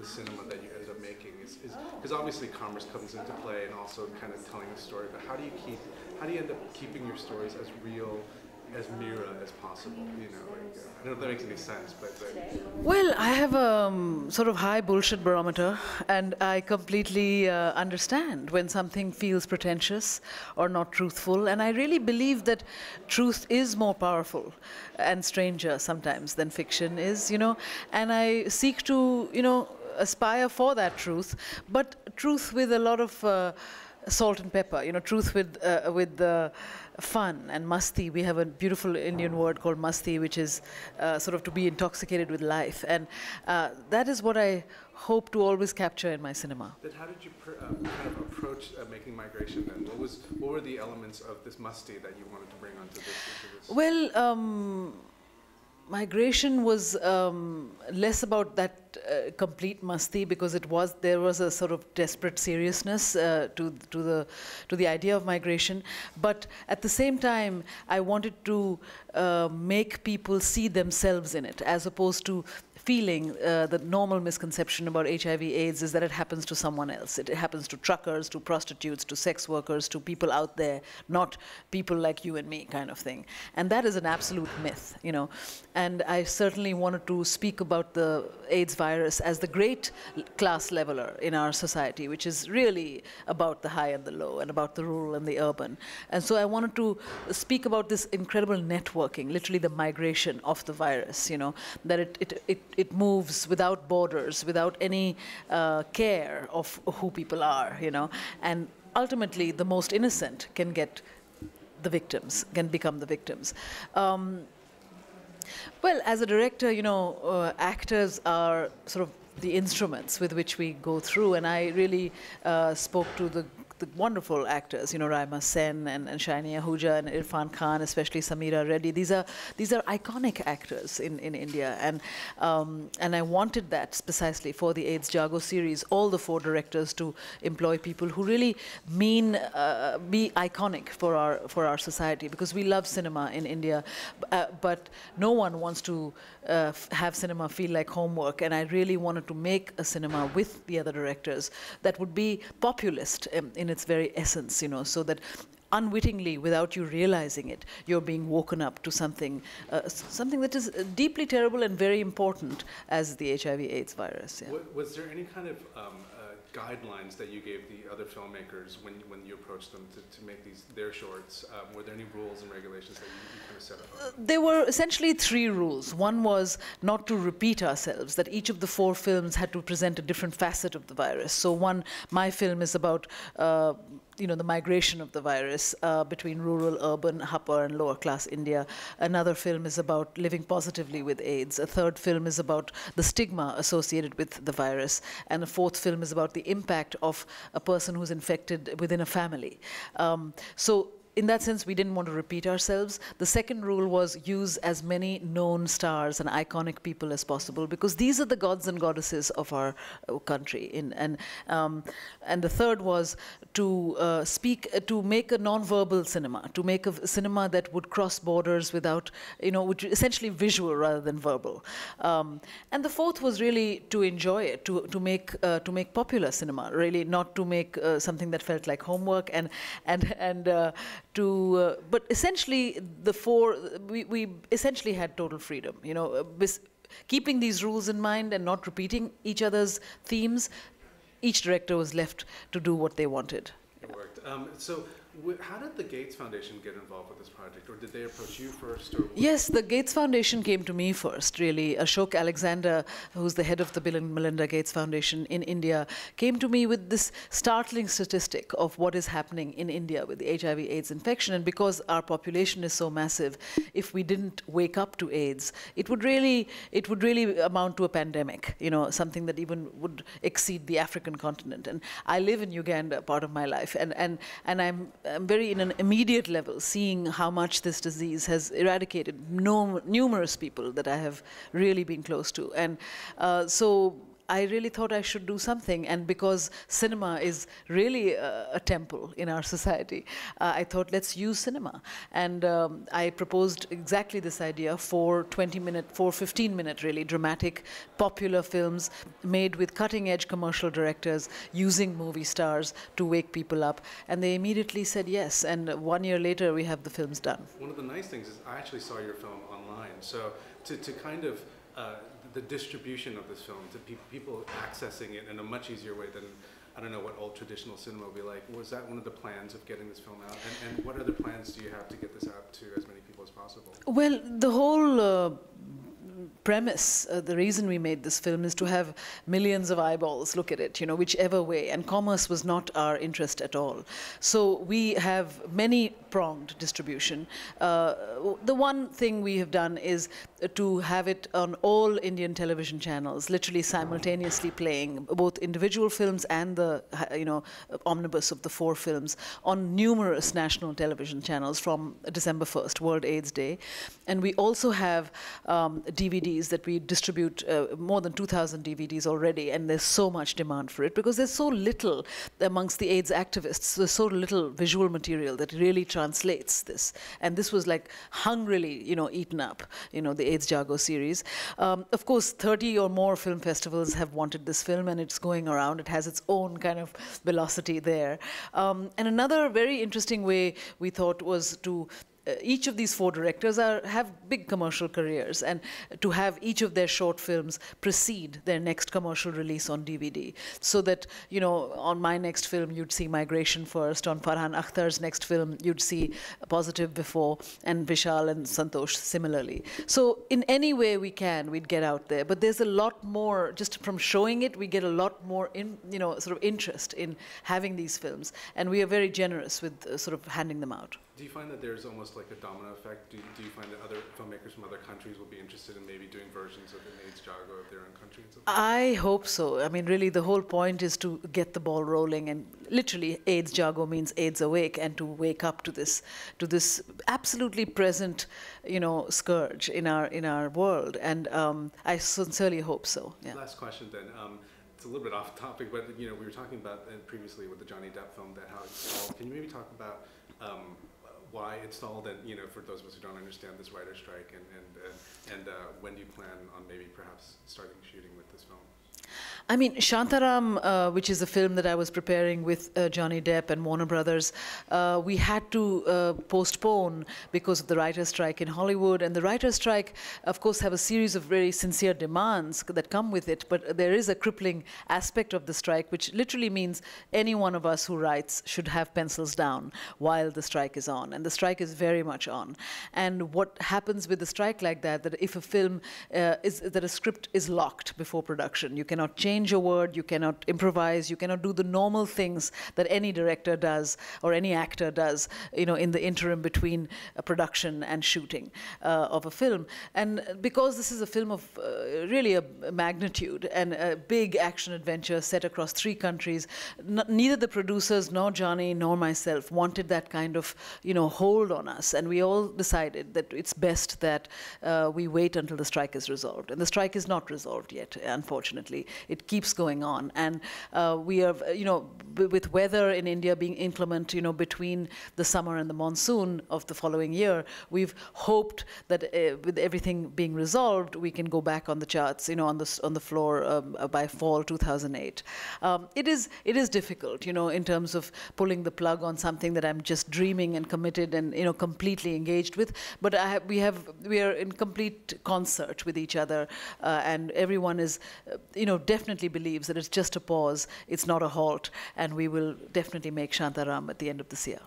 cinema that you ended up making? Is because obviously commerce comes into play and also kind of telling the story, but how do you end up keeping your stories as real, as Mira as possible? You know, like, I don't know if that makes any sense, but well, I have a sort of high bullshit barometer, and I completely understand when something feels pretentious or not truthful, and I really believe that truth is more powerful and stranger sometimes than fiction is, you know, and I seek to, you know, aspire for that truth, but truth with a lot of salt and pepper, you know, truth with fun and masti. We have a beautiful Indian word called masti, which is sort of to be intoxicated with life, and that is what I hope to always capture in my cinema. Then how did you kind of approach making Migration then? What were the elements of this masti that you wanted to bring onto this? Well, Migration was less about that complete masti, because there was a sort of desperate seriousness to the idea of migration, but at the same time I wanted to make people see themselves in it, as opposed to feeling the normal misconception about HIV/AIDS is that it happens to someone else. It happens to truckers, to prostitutes, to sex workers, to people out there, not people like you and me, kind of thing. And that is an absolute myth, you know. And I certainly wanted to speak about the AIDS virus as the great class leveler in our society, which is really about the high and the low, and about the rural and the urban. And so I wanted to speak about this incredible networking, literally the migration of the virus, you know, that it moves without borders, without any care of who people are, you know, and ultimately the most innocent can get the victims, can become the victims. Well, as a director, you know, actors are sort of the instruments with which we go through, and I really spoke to the wonderful actors, you know, Raima Sen and Shiny Ahuja and Irfan Khan, especially Samira Reddy. These are iconic actors in India, and I wanted that precisely for the AIDS Jago series, all the 4 directors to employ people who really mean be iconic for our society, because we love cinema in India, but no one wants to have cinema feel like homework, and I really wanted to make a cinema with the other directors that would be populist in its very essence, you know, so that unwittingly, without you realizing it, you're being woken up to something that is deeply terrible and very important as the HIV/AIDS virus. Yeah. Was there any kind of guidelines that you gave the other filmmakers when you approached them to make their shorts? Were there any rules and regulations that you kind of set up? There were essentially 3 rules. One was not to repeat ourselves, that each of the 4 films had to present a different facet of the virus. So my film is about you know, the migration of the virus between rural, urban, upper and lower class India. Another film is about living positively with AIDS. A third film is about the stigma associated with the virus. And a fourth film is about the impact of a person who's infected within a family. So in that sense, we didn't want to repeat ourselves. The second rule was use as many known stars and iconic people as possible, because these are the gods and goddesses of our country. And the third was to make a non-verbal cinema, to make a cinema that would cross borders without, you know, which essentially visual rather than verbal. And the fourth was really to enjoy it, to make popular cinema, really not to make something that felt like homework, but essentially we essentially had total freedom, you know, keeping these rules in mind and not repeating each other's themes. Each director was left to do what they wanted. It worked. So how did the Gates Foundation get involved with this project, or did they approach you first? Or yes, the Gates Foundation came to me first, really. Ashok Alexander, who's the head of the Bill and Melinda Gates Foundation in India, came to me with this startling statistic of what is happening in India with the HIV/AIDS infection. And because our population is so massive, if we didn't wake up to AIDS, it would really amount to a pandemic, you know, something that even would exceed the African continent. And I live in Uganda part of my life, and I'm very, in an immediate level, seeing how much this disease has eradicated numerous people that I have really been close to. And so I really thought I should do something. And because cinema is really a temple in our society, I thought, let's use cinema. And I proposed exactly this idea: 15-minute really, dramatic, popular films made with cutting-edge commercial directors, using movie stars to wake people up. And they immediately said yes. And 1 year later, we have the films done. One of the nice things is I actually saw your film online. So to kind of the distribution of this film to people accessing it in a much easier way than, I don't know what old traditional cinema would be like. Was that one of the plans of getting this film out? And what other plans do you have to get this out to as many people as possible? Well, the whole premise, the reason we made this film is to have millions of eyeballs look at it, whichever way. And commerce was not our interest at all. So we have many-pronged distribution. The one thing we have done is to have it on all Indian television channels, literally simultaneously playing both individual films and the, omnibus of the 4 films on numerous national television channels from December 1st, World AIDS Day. And we also have DVDs that we distribute, more than 2,000 DVDs already, and there's so much demand for it because there's so little amongst the AIDS activists. There's so little visual material that really translates this. And this was like hungrily, eaten up, the AIDS Jago series. Of course, 30 or more film festivals have wanted this film, and it's going around. It has its own kind of velocity there. And another very interesting way we thought was to each of these 4 directors have big commercial careers, and to have each of their short films precede their next commercial release on DVD. So that, on my next film, you'd see Migration first. On Farhan Akhtar's next film, you'd see Positive before, and Vishal and Santosh similarly. So in any way we can, we'd get out there. But there's a lot more, just from showing it, we get a lot more sort of interest in having these films. And we are very generous with sort of handing them out. Do you find that there's almost like a domino effect? Do you find that other filmmakers from other countries will be interested in maybe doing versions of an AIDS Jago of their own country and stuff? I hope so. I mean, really, the whole point is to get the ball rolling, and literally, AIDS Jago means AIDS awake, and to wake up to this absolutely present, scourge in our world. And I sincerely hope so. Yeah. Last question then. It's a little bit off topic, but we were talking about previously with the Johnny Depp film that how it's stalled. Can you maybe talk about why it stalled, and for those of us who don't understand this writer's strike, and when do you plan on maybe perhaps starting shooting with this film? I mean, Shantaram, which is a film that I was preparing with Johnny Depp and Warner Brothers, we had to postpone because of the writer's strike in Hollywood. And the writer's strike, of course, have a series of very sincere demands that come with it. But there is a crippling aspect of the strike, which literally means any one of us who writes should have pencils down while the strike is on. And the strike is very much on. And what happens with a strike like that if a film that a script is locked before production, you cannot change a word, you cannot improvise, you cannot do the normal things that any director does or any actor does, in the interim between production and shooting of a film. And because this is a film of really a magnitude and a big action adventure set across 3 countries, neither the producers nor Johnny nor myself wanted that kind of, hold on us. And we all decided that it's best that we wait until the strike is resolved. And the strike is not resolved yet, unfortunately. It keeps going on, and we are, with weather in India being inclement, between the summer and the monsoon of the following year, we've hoped that with everything being resolved, we can go back on the charts, on the floor by fall 2008. It is difficult, in terms of pulling the plug on something that I'm just dreaming and committed and completely engaged with. But we are in complete concert with each other, and everyone is, definitely believes that it's just a pause, it's not a halt, and we will definitely make Shantaram at the end of this year.